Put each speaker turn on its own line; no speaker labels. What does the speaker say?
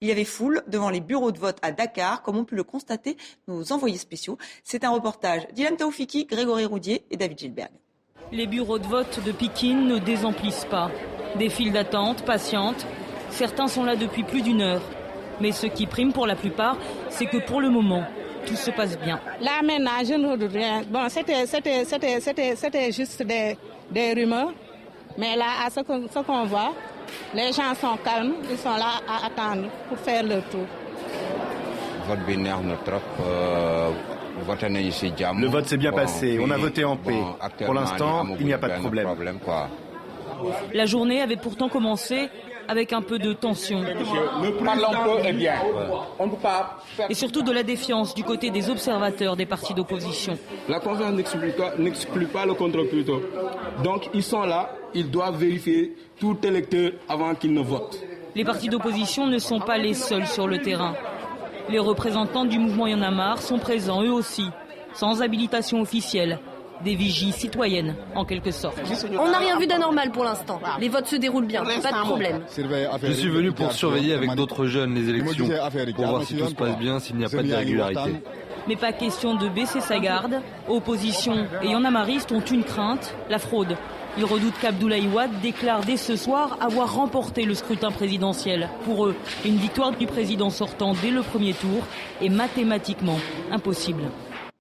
Il y avait foule devant les bureaux de vote à Dakar, comme ont pu le constater nos envoyés spéciaux. C'est un reportage d'Ilham Taoufiki, Grégory Roudier et David Gilberg.
Les bureaux de vote de Pékin ne désemplissent pas. Des files d'attente patientes. Certains sont là depuis plus d'une heure. Mais ce qui prime pour la plupart, c'est que pour le moment, tout se passe bien.
Là maintenant, je ne redoute rien. Bon, c'était juste des rumeurs. Mais là, à ce qu'on voit, les gens sont calmes, ils sont là à attendre pour faire leur tour.
Le vote s'est bien passé, on a voté en paix. Pour l'instant, il n'y a pas de problème.
La journée avait pourtant commencé avec un peu de tension. Et surtout de la défiance du côté des observateurs des partis d'opposition.
La conférence n'exclut pas le contrôle plutôt. Donc ils sont là, ils doivent vérifier tout électeur avant qu'il ne vote.
Les partis d'opposition ne sont pas les seuls sur le terrain. Les représentants du mouvement Y en a marre sont présents eux aussi, sans habilitation officielle. Des vigies citoyennes, en quelque sorte.
On n'a rien vu d'anormal pour l'instant. Les votes se déroulent bien, pas de problème.
Je suis venu pour surveiller avec d'autres jeunes les élections, pour voir si tout se passe bien, s'il n'y a pas d'irrégularité.
Mais pas question de baisser sa garde. Opposition et Y en a marristes ont une crainte, la fraude. Ils redoutent qu'Abdoulaye Wade déclare dès ce soir avoir remporté le scrutin présidentiel. Pour eux, une victoire du président sortant dès le premier tour est mathématiquement impossible.